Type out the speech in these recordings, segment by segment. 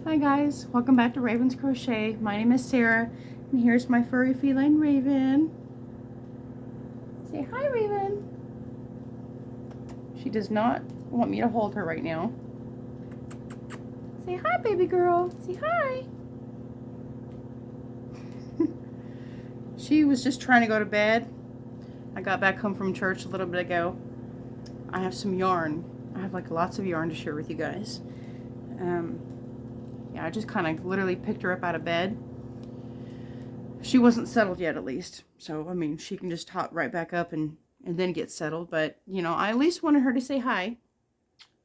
Hi guys, welcome back to Raven's Crochet. My name is Sarah, and here's my furry feline Raven. Say hi, Raven. She does not want me to hold her right now. Say hi, baby girl. Say hi. She was just trying to go to bed. I got back home from church a little bit ago. I have some yarn. I have like lots of yarn to share with you guys. Yeah, I just kind of literally picked her up out of bed. She wasn't settled yet, at least. So, I mean, she can just hop right back up and then get settled. But, you know, I at least wanted her to say hi.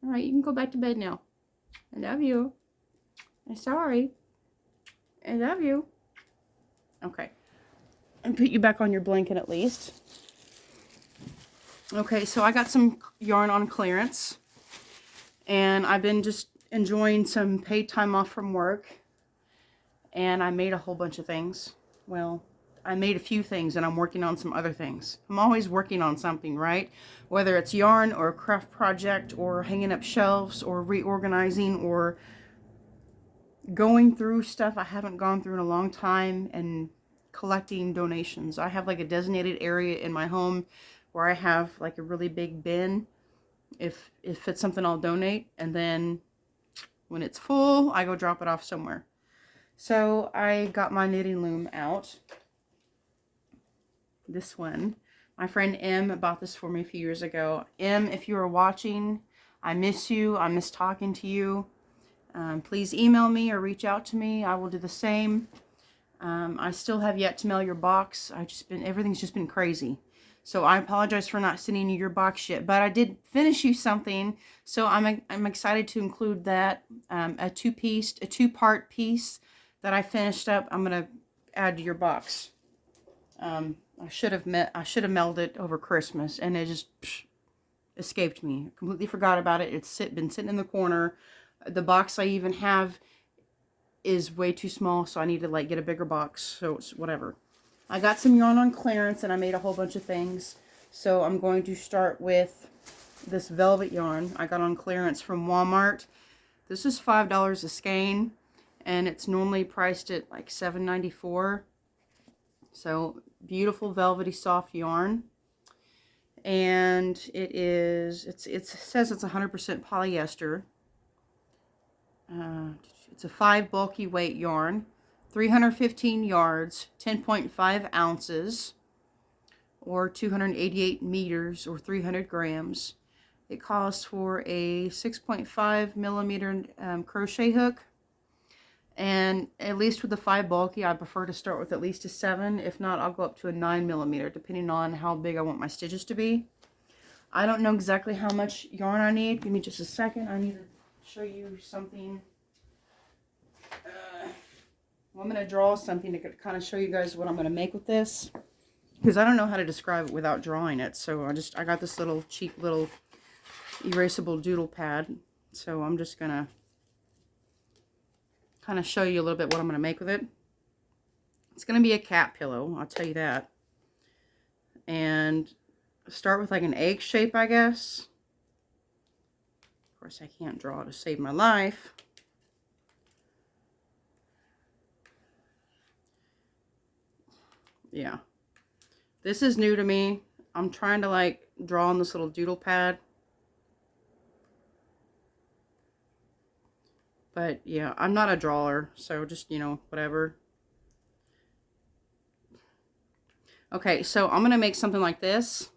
All right, you can go back to bed now. I love you. I'm sorry. I love you. Okay. And put you back on your blanket at least. Okay, so I got some yarn on clearance. And I've been just enjoying some paid time off from work. And I made a whole bunch of things. Well, I made a few things and I'm working on some other things. I'm always working on something, right? Whether it's yarn or a craft project or hanging up shelves or reorganizing or going through stuff I haven't gone through in a long time and collecting donations. I have like a designated area in my home where I have like a really big bin. If it's something, I'll donate, and then when it's full, I go drop it off somewhere. So I got my knitting loom out. This one. My friend M bought this for me a few years ago. M, if you are watching, I miss you. I miss talking to you. Please email me or reach out to me. I will do the same. I still have yet to mail your box. Everything's just been crazy. So I apologize for not sending you your box yet, but I did finish you something. So I'm excited to include that, a two-part piece that I finished up. I'm gonna add to your box. I should have mailed it over Christmas, and it just escaped me. I completely forgot about it. It's been sitting in the corner. The box I even have is way too small, so I need to like get a bigger box. So it's whatever. I got some yarn on clearance, and I made a whole bunch of things. So I'm going to start with this velvet yarn I got on clearance from Walmart. This is $5 a skein, and it's normally priced at like $7.94. So beautiful velvety soft yarn, and it says it's 100% polyester. It's a 5 bulky weight yarn, 315 yards, 10.5 ounces, or 288 meters, or 300 grams. It calls for a 6.5 millimeter crochet hook. And at least with the 5 bulky, I prefer to start with at least a 7. If not, I'll go up to a 9 millimeter, depending on how big I want my stitches to be. I don't know exactly how much yarn I need. Give me just a second. I need to show you something. I'm going to draw something to kind of show you guys what I'm going to make with this, because I don't know how to describe it without drawing it. So I got this little cheap little erasable doodle pad. So I'm just going to kind of show you a little bit what I'm going to make with it. It's going to be a cat pillow, I'll tell you that. And start with like an egg shape, I guess. Of course, I can't draw to save my life. Yeah. This is new to me. I'm trying to like draw on this little doodle pad. But yeah, I'm not a drawer, so just, you know, whatever. Okay, so I'm going to make something like this.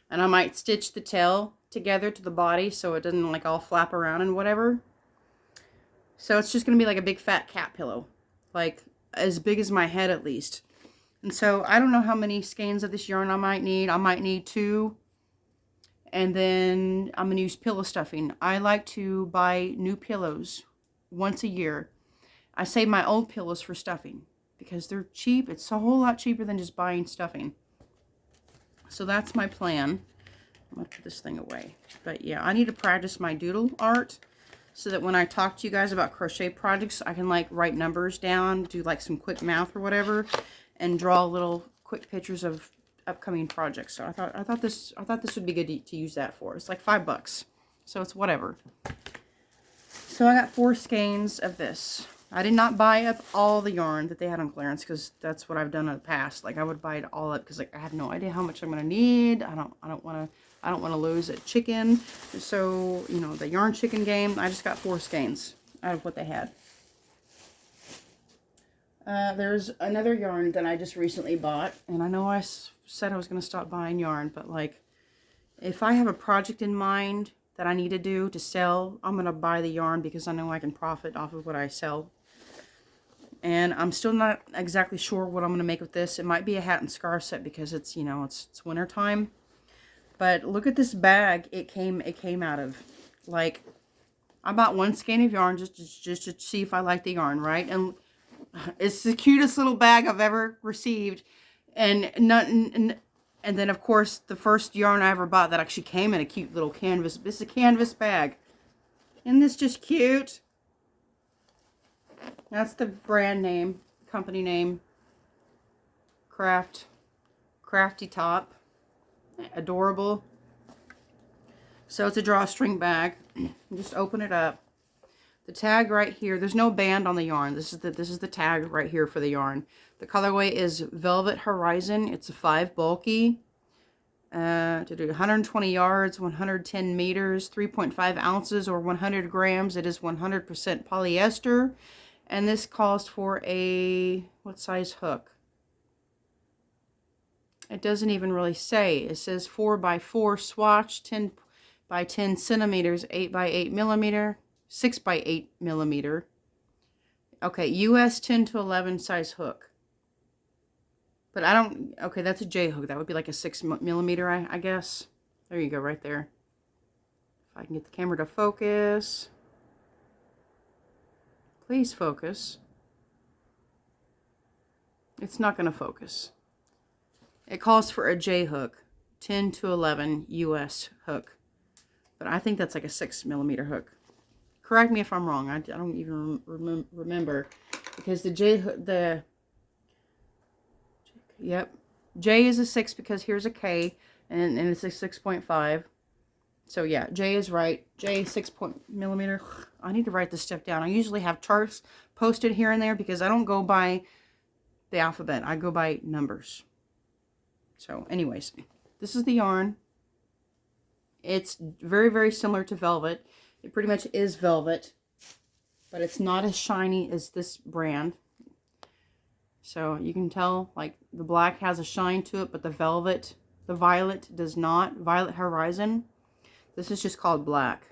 And I might stitch the tail together to the body so it doesn't like all flap around and whatever. So it's just going to be like a big fat cat pillow. Like as big as my head at least. And so I don't know how many skeins of this yarn I might need. I might need 2. And then I'm going to use pillow stuffing. I like to buy new pillows once a year. I save my old pillows for stuffing because they're cheap. It's a whole lot cheaper than just buying stuffing. So that's my plan. I'm going to put this thing away. But yeah, I need to practice my doodle art so that when I talk to you guys about crochet projects, I can like write numbers down, do like some quick math or whatever, and draw little quick pictures of upcoming projects. So I thought this would be good to use that for. It's like $5, so it's whatever. So I got 4 skeins of this. I did not buy up all the yarn that they had on clearance because that's what I've done in the past. Like I would buy it all up because like I have no idea how much I'm gonna need. I don't want to lose a chicken. So you know the yarn chicken game. I just got 4 skeins out of what they had. There's another yarn that I just recently bought, and I know I said I was gonna stop buying yarn, but like if I have a project in mind that I need to do to sell, I'm gonna buy the yarn because I know I can profit off of what I sell. And I'm still not exactly sure what I'm going to make with this. It might be a hat and scarf set because it's, you know, it's winter time. But look at this bag it came out of. Like, I bought 1 skein of yarn just to see if I like the yarn, right? And it's the cutest little bag I've ever received. And then, of course, the first yarn I ever bought that actually came in a cute little canvas. This is a canvas bag. Isn't this just cute? That's the brand name, company name. Crafty top. Adorable. So it's a drawstring bag. Just open it up. The tag right here, there's no band on the yarn. This is the tag right here for the yarn. The colorway is Velvet Horizon. It's a 5 bulky. To do 120 yards, 110 meters, 3.5 ounces or 100 grams. It is 100% polyester. And this calls for a, what size hook? It doesn't even really say. It says 4x4 swatch, 10 by 10 centimeters, 8 by 8 millimeter, 6 by 8 millimeter. Okay, US 10 to 11 size hook. But I don't, okay, that's a J hook. That would be like a 6 millimeter, I guess. There you go, right there. If I can get the camera to focus. Please focus. It's not going to focus. It calls for a J hook, 10 to 11 US hook. But I think that's like a 6 millimeter hook. Correct me if I'm wrong. I don't even remember. Because the J hook, yep. J is a 6 because here's a K. And it's a 6.5. So yeah, J is right. J 6 millimeter. I need to write this stuff down. I usually have charts posted here and there because I don't go by the alphabet. I go by numbers. So anyways, this is the yarn. It's very, very similar to velvet. It pretty much is velvet, but it's not as shiny as this brand. So you can tell like the black has a shine to it, but the violet does not. Violet Horizon. This is just called black.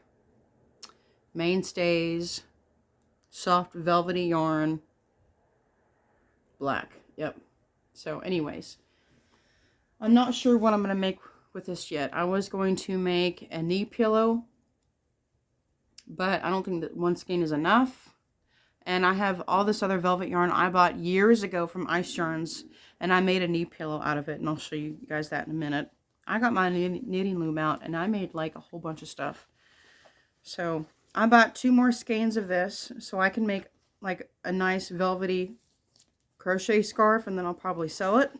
Mainstays, soft velvety yarn, black. Yep. So anyways, I'm not sure what I'm going to make with this yet. I was going to make a knee pillow, but I don't think that 1 skein is enough. And I have all this other velvet yarn I bought years ago from Ice Yarns, and I made a knee pillow out of it, and I'll show you guys that in a minute. I got my knitting loom out, and I made like a whole bunch of stuff. So I bought 2 more skeins of this, so I can make like a nice velvety crochet scarf, and then I'll probably sell it.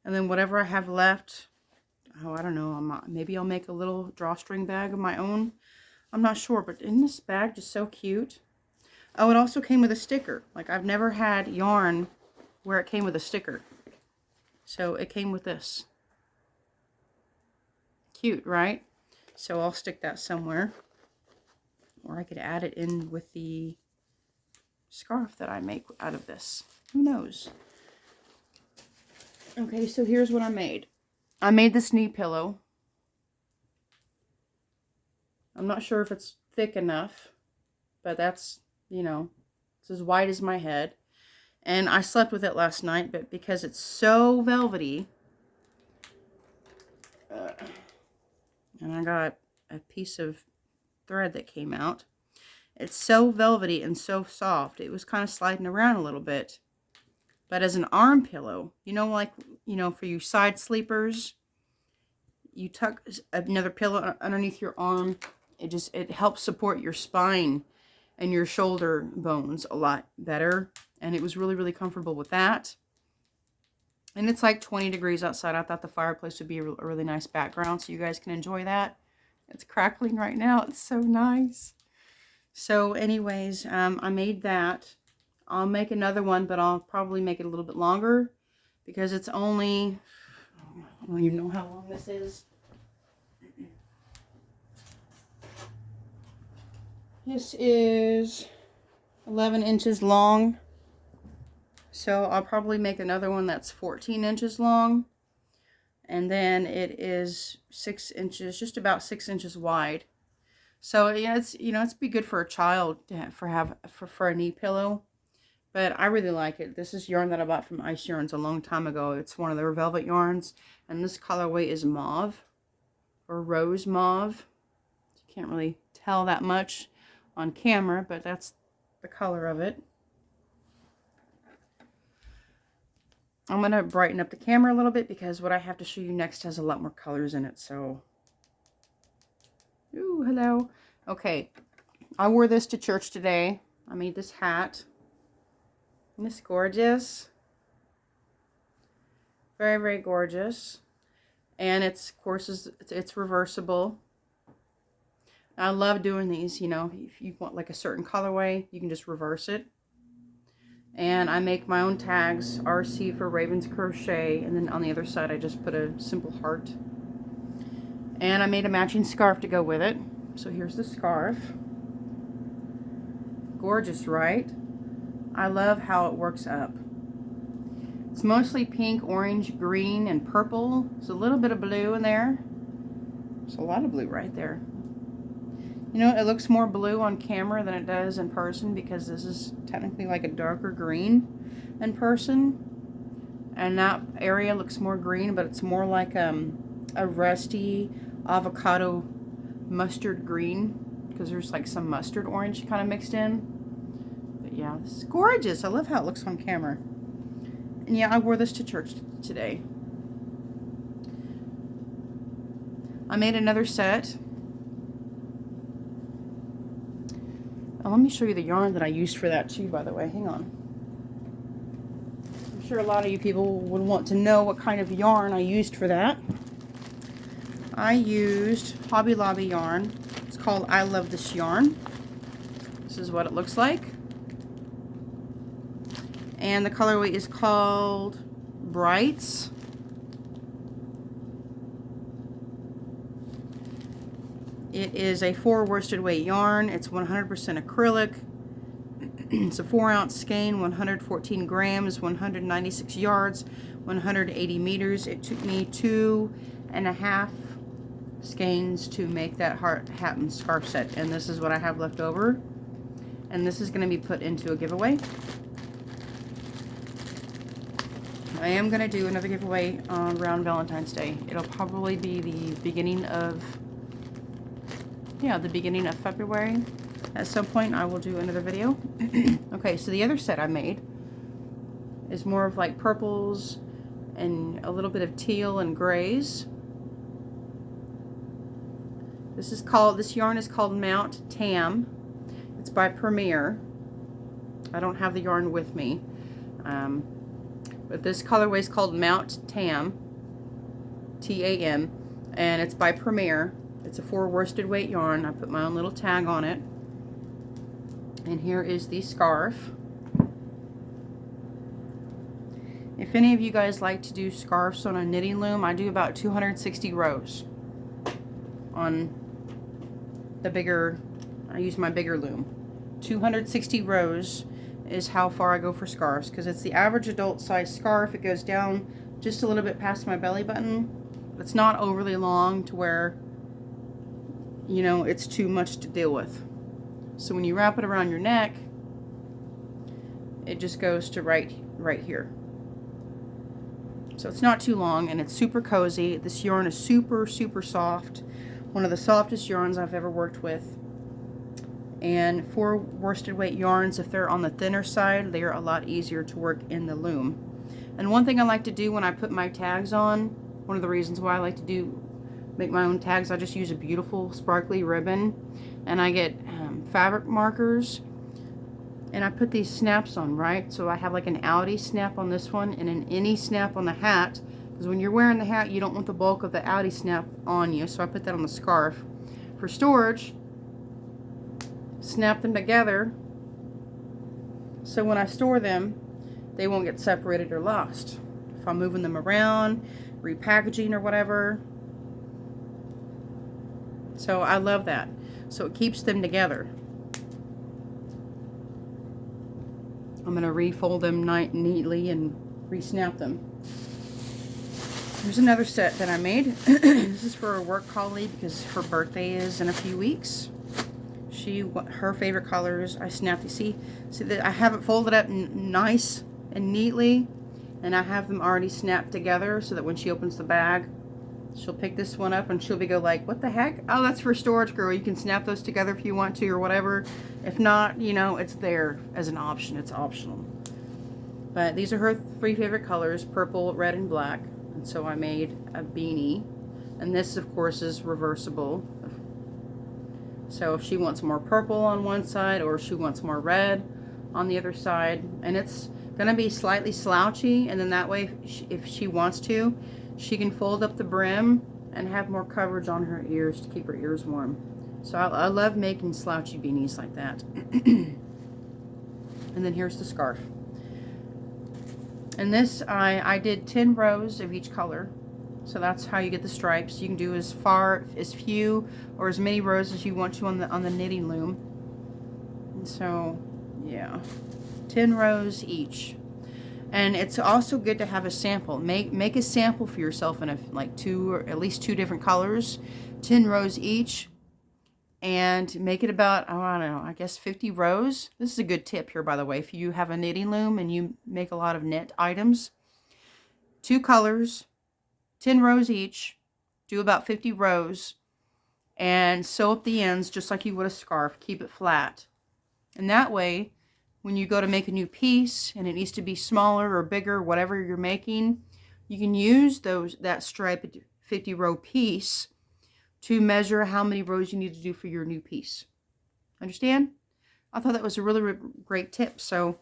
And then whatever I have left, oh, I don't know, maybe I'll make a little drawstring bag of my own. I'm not sure, but isn't this bag just so cute? Oh, it also came with a sticker. Like, I've never had yarn where it came with a sticker. So it came with this. Cute, right? So I'll stick that somewhere. Or I could add it in with the scarf that I make out of this. Who knows? Okay, so here's what I made. I made this knee pillow. I'm not sure if it's thick enough, but that's, you know, it's as wide as my head. And I slept with it last night, but because it's so velvety, and I got a piece of thread that came out. It's so velvety and so soft. It was kind of sliding around a little bit. But as an arm pillow, you know, like, you know, for your side sleepers, you tuck another pillow underneath your arm. It helps support your spine and your shoulder bones a lot better. And it was really, really comfortable with that. And it's like 20 degrees outside. I thought the fireplace would be a really nice background so you guys can enjoy that. It's crackling right now. It's so nice. So anyways, I made that. I'll make another one, but I'll probably make it a little bit longer because it's only, I don't even know how long this is. This is 11 inches long. So I'll probably make another one that's 14 inches long. And then it is 6 inches, just about 6 inches wide. So yeah, it's be good for a child to have, for a knee pillow. But I really like it. This is yarn that I bought from Ice Yarns a long time ago. It's one of their velvet yarns, and this colorway is mauve or rose mauve. You can't really tell that much on camera, but that's the color of it. I'm going to brighten up the camera a little bit because what I have to show you next has a lot more colors in it. So, ooh, hello. Okay, I wore this to church today. I made this hat. Isn't this gorgeous? Very, very gorgeous. And it's, of course, it's reversible. I love doing these, you know, if you want like a certain colorway, you can just reverse it. And I make my own tags, RC for Raven's Crochet, and then on the other side I just put a simple heart. And I made a matching scarf to go with it. So here's the scarf. Gorgeous, right? I love how it works up. It's mostly pink, orange, green, and purple. There's a little bit of blue in there. There's a lot of blue right there. You know, it looks more blue on camera than it does in person because this is technically like a darker green in person. And that area looks more green, but it's more like a rusty avocado mustard green because there's like some mustard orange kind of mixed in. But yeah, this is gorgeous. I love how it looks on camera. And yeah, I wore this to church today. I made another set. Let me show you the yarn that I used for that too, by the way. Hang on. I'm sure a lot of you people would want to know what kind of yarn I used for that. I used Hobby Lobby yarn. It's called I Love This Yarn. This is what it looks like. And the colorway is called Brights. It is a 4 worsted weight yarn. It's 100% acrylic. It's a 4-ounce skein, 114 grams, 196 yards, 180 meters. It took me 2.5 skeins to make that hat and scarf set. And this is what I have left over. And this is going to be put into a giveaway. I am going to do another giveaway around Valentine's Day. It'll probably be the beginning of February. At some point I will do another video. Okay, so the other set I made is more of like purples and a little bit of teal and grays. This yarn is called Mount Tam. It's by Premier. I don't have the yarn with me. But this colorway is called Mount Tam, T-A-M, and it's by Premier. It's a 4 worsted weight yarn. I put my own little tag on it. And here is the scarf. If any of you guys like to do scarves on a knitting loom, I do about 260 rows on the bigger, I use my bigger loom. 260 rows is how far I go for scarves because it's the average adult size scarf. It goes down just a little bit past my belly button. It's not overly long to where, you know, it's too much to deal with. So when you wrap it around your neck, it just goes to right here. So it's not too long and it's super cozy. This yarn is super, super soft. One of the softest yarns I've ever worked with. And 4 worsted weight yarns, if they're on the thinner side, they're a lot easier to work in the loom. And one thing I like to do when I put my tags on, one of the reasons why I like to make my own tags, I just use a beautiful sparkly ribbon and I get fabric markers and I put these snaps on, right? So I have like an outie snap on this one and an innie snap on the hat, because when you're wearing the hat you don't want the bulk of the outie snap on you, so I put that on the scarf. For storage, snap them together so when I store them, they won't get separated or lost. If I'm moving them around, repackaging or whatever. So I love that. So it keeps them together. I'm going to refold them neatly and re-snap them. Here's another set that I made. This is for a work colleague because her birthday is in a few weeks. Her favorite colors, I snapped. You see that I have it folded up nice and neatly, and I have them already snapped together so that when she opens the bag, she'll pick this one up and she'll be like, what the heck? Oh, that's for storage, girl. You can snap those together if you want to or whatever. If not, you know, it's there as an option. It's optional. But these are her 3 favorite colors, purple, red, and black. And so I made a beanie. And this, of course, is reversible. So if she wants more purple on one side or she wants more red on the other side. And it's going to be slightly slouchy. And then that way, if she wants to, she can fold up the brim and have more coverage on her ears to keep her ears warm. So I love making slouchy beanies like that. And then here's the scarf. And this, I did 10 rows of each color. So that's how you get the stripes. You can do as few or as many rows as you want to on the knitting loom. And so, yeah, 10 rows each. And it's also good to have a sample. Make a sample for yourself in like 2 or at least 2 different colors, 10 rows each, and make it about, oh, I don't know, I guess 50 rows. This is a good tip here, by the way. If you have a knitting loom and you make a lot of knit items, 2 colors, 10 rows each, do about 50 rows, and sew up the ends just like you would a scarf. Keep it flat. And that way, when you go to make a new piece and it needs to be smaller or bigger, whatever you're making, you can use that striped 50 row piece to measure how many rows you need to do for your new piece. Understand? I thought that was a really great tip. So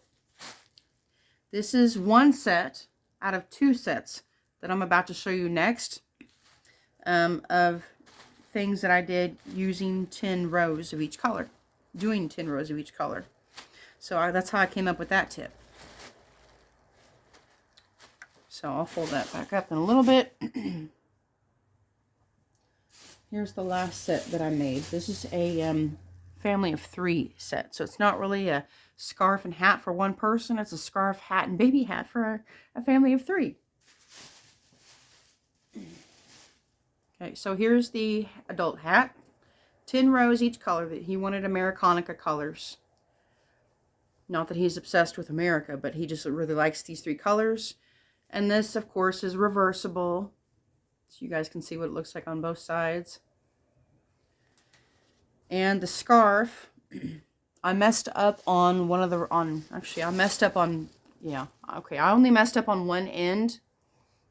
this is one set out of 2 sets that I'm about to show you next of things that I did using 10 rows of each color, doing 10 rows of each color. So that's how I came up with that tip. So I'll fold that back up in a little bit. Here's the last set that I made. This is a family of 3 set. So it's not really a scarf and hat for one person. It's a scarf, hat, and baby hat for a family of 3. Okay, so here's the adult hat. 10 rows each color. He wanted Americanica colors. Not that he's obsessed with America, but he just really likes these 3 colors. And this, of course, is reversible. So you guys can see what it looks like on both sides. And the scarf, I messed up on one of the, actually I messed up on, yeah, okay. I only messed up on one end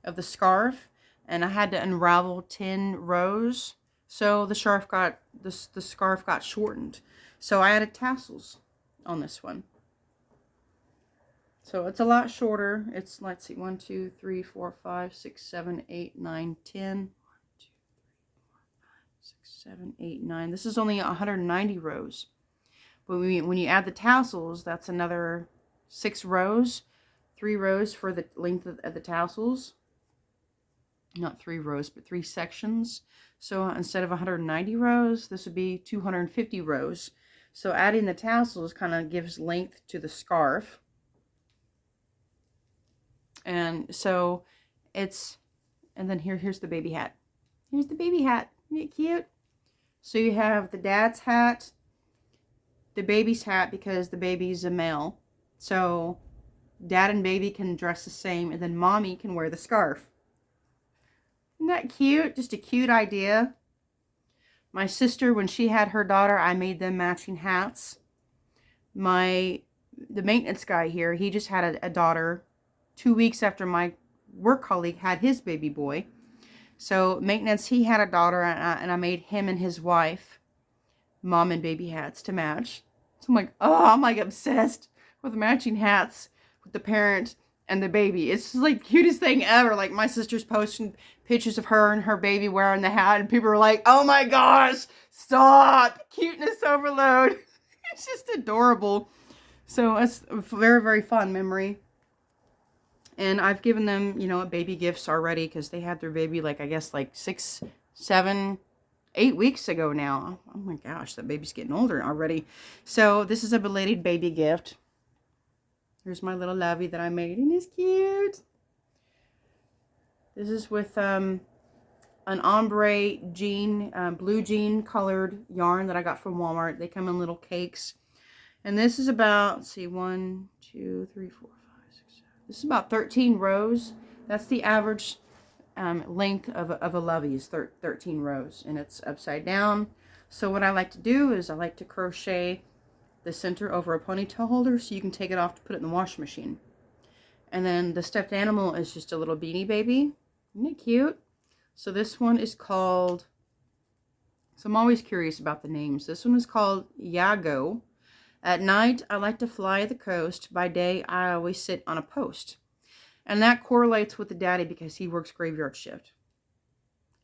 of the scarf. And I had to unravel 10 rows. So the scarf got shortened. So I added tassels on this one. So it's a lot shorter. It's, let's see, 1, 2, 3, 4, 5, 6, 7, 8, 9, 10. 1, 2, 3, 4, 5, 6, 7, 8, 9. This is only 190 rows. But when you add the tassels, that's another 6 rows. 3 rows for the length of the tassels. Not 3 rows, but 3 sections. So instead of 190 rows, this would be 250 rows. So adding the tassels kind of gives length to the scarf. And so it's, and then here's the baby hat. Here's the baby hat. Isn't it cute? So you have the dad's hat, the baby's hat, because the baby's a male. So dad and baby can dress the same, and then mommy can wear the scarf. Isn't that cute? Just a cute idea. My sister, when she had her daughter, I made them matching hats. The maintenance guy here, he just had a daughter 2 weeks after my work colleague had his baby boy. So maintenance, he had a daughter, and I made him and his wife mom and baby hats to match. So I'm like, oh, I'm like obsessed with matching hats with the parent and the baby. It's just like the cutest thing ever. Like my sister's posting pictures of her and her baby wearing the hat, and people are like, oh my gosh, stop, cuteness overload. It's just adorable. So it's a very, very fun memory. And I've given them, you know, baby gifts already because they had their baby, like, I guess, like 6, 7, 8 weeks ago now. Oh my gosh, that baby's getting older already. So this is a belated baby gift. Here's my little lovey that I made, and it's cute. This is with an ombre jean, blue jean colored yarn that I got from Walmart. They come in little cakes. And this is about, let's see, 1, 2, 3, 4, 5, 6, 7. This is about 13 rows. That's the average length of a lovey's, 13 rows. And it's upside down. So what I like to do is I like to crochet the center over a ponytail holder so you can take it off to put it in the washing machine. And then the stuffed animal is just a little beanie baby. Isn't it cute? So this one is called, so I'm always curious about the names. This one is called Yago. At night, I like to fly the coast. By day, I always sit on a post. And that correlates with the daddy because he works graveyard shift.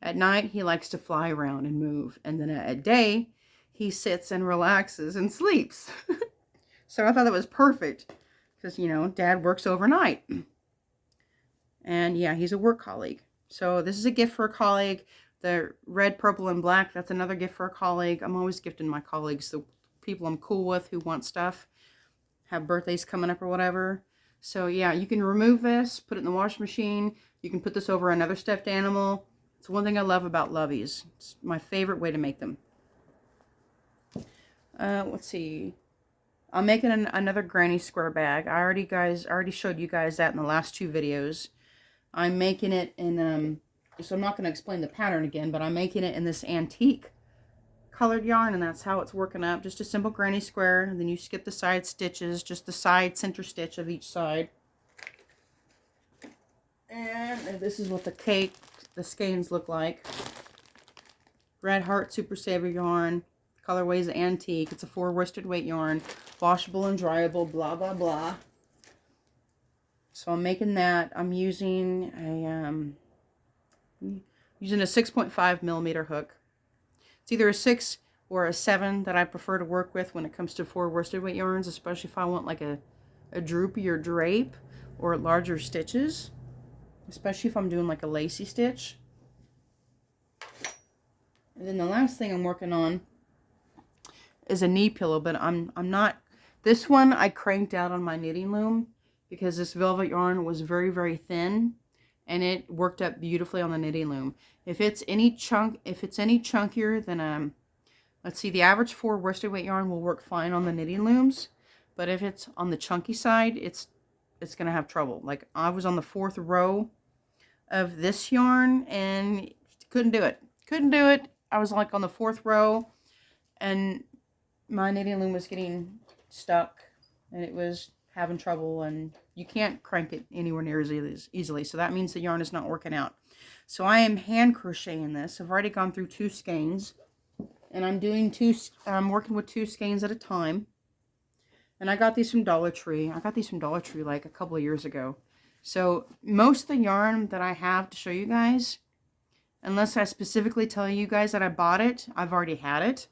At night, he likes to fly around and move. And then at day, he sits and relaxes and sleeps. So I thought that was perfect because, you know, dad works overnight. And yeah, he's a work colleague. So this is a gift for a colleague. The red, purple, and black, that's another gift for a colleague. I'm always gifting my colleagues, the people I'm cool with who want stuff, have birthdays coming up or whatever. So yeah, you can remove this, put it in the washing machine. You can put this over another stuffed animal. It's one thing I love about loveys. It's my favorite way to make them. Let's see. I'm making another granny square bag. I already showed you guys that in the last 2 videos. I'm making it in, so I'm not going to explain the pattern again, but I'm making it in this antique colored yarn, and that's how it's working up. Just a simple granny square, and then you skip the side stitches, just the side center stitch of each side. And this is what the skeins look like. Red Heart Super Saver yarn. Colorway is antique. It's a 4 worsted weight yarn. Washable and dryable, blah, blah, blah. So I'm making that. I'm using a 6.5 millimeter hook. It's either a 6 or a 7 that I prefer to work with when it comes to 4 worsted weight yarns, especially if I want like a droopier drape or larger stitches, especially if I'm doing like a lacy stitch. And then the last thing I'm working on is a knee pillow, but I'm not, this one I cranked out on my knitting loom because this velvet yarn was very, very thin, and it worked up beautifully on the knitting loom. If it's any chunkier than, let's see, the average 4 worsted weight yarn will work fine on the knitting looms, but if it's on the chunky side, it's going to have trouble. Like, I was on the 4th row of this yarn, and couldn't do it. Couldn't do it. I was like on the 4th row, and my knitting loom was getting stuck, and it was having trouble, and you can't crank it anywhere near as easily. So that means the yarn is not working out. So I am hand crocheting this. I've already gone through 2 skeins, and I'm working with 2 skeins at a time. And I got these from Dollar Tree. I got these from Dollar Tree like a couple of years ago. So most of the yarn that I have to show you guys, unless I specifically tell you guys that I bought it, I've already had it.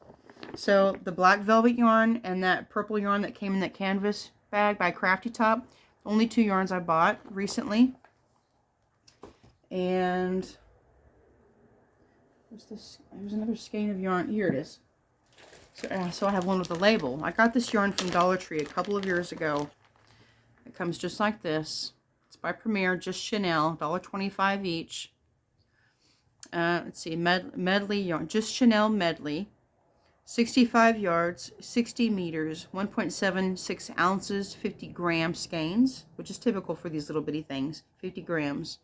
So the black velvet yarn and that purple yarn that came in that canvas bag by Crafty Top, only 2 yarns I bought recently. And what's this? There's another skein of yarn. Here it is. So I have one with a label. I got this yarn from Dollar Tree a couple of years ago. It comes just like this. It's by Premier, just Chanel, $1.25 each. Let's see, medley yarn, just Chanel medley. 65 yards, 60 meters, 1.76 ounces, 50 gram skeins, which is typical for these little bitty things, 50 grams.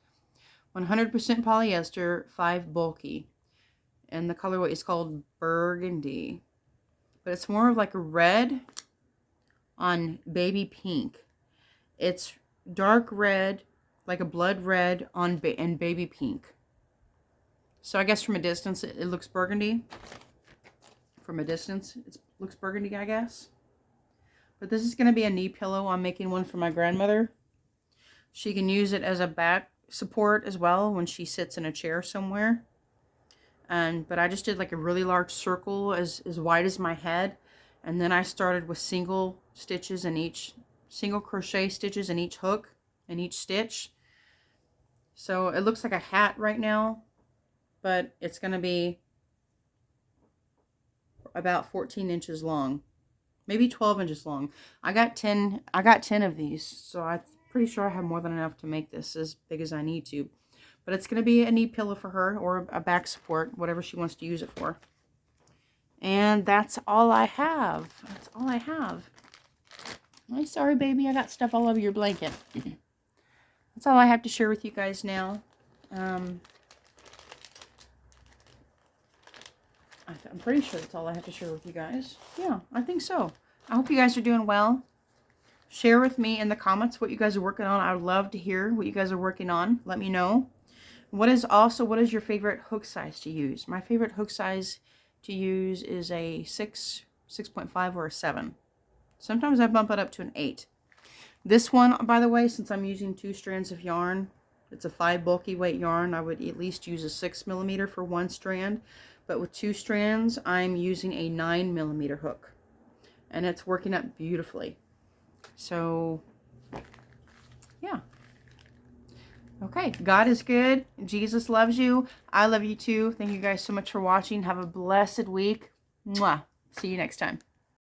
100% polyester, 5 bulky. And the colorway is called Burgundy. But it's more of like a red on baby pink. It's dark red, like a blood red on and baby pink. So I guess from a distance it looks burgundy. From a distance it looks burgundy, I guess. But this is going to be a knee pillow. I'm making one for my grandmother. She can use it as a back support as well when she sits in a chair somewhere. But I just did like a really large circle as wide as my head, And then I started with single crochet stitches in each hook and each stitch. So it looks like a hat right now, but it's going to be about 14 inches long, maybe 12 inches long. I got 10 of these, so I'm pretty sure I have more than enough to make this as big as I need to. But it's going to be a knee pillow for her, or a back support, whatever she wants to use it for. And that's all I have. That's all I have. I'm sorry, baby, I got stuff all over your blanket. That's all I have to share with you guys now. I'm pretty sure that's all I have to share with you guys. Yeah, I think so. I hope you guys are doing well. Share with me in the comments what you guys are working on. I would love to hear what you guys are working on. Let me know. What is your favorite hook size to use? My favorite hook size to use is a 6, 6.5, or a 7. Sometimes I bump it up to an 8. This one, by the way, since I'm using 2 strands of yarn, it's a 5 bulky weight yarn, I would at least use a 6mm for 1 strand. But with 2 strands, I'm using a 9mm hook. And it's working out beautifully. So, yeah. Okay, God is good. Jesus loves you. I love you too. Thank you guys so much for watching. Have a blessed week. Mwah. See you next time.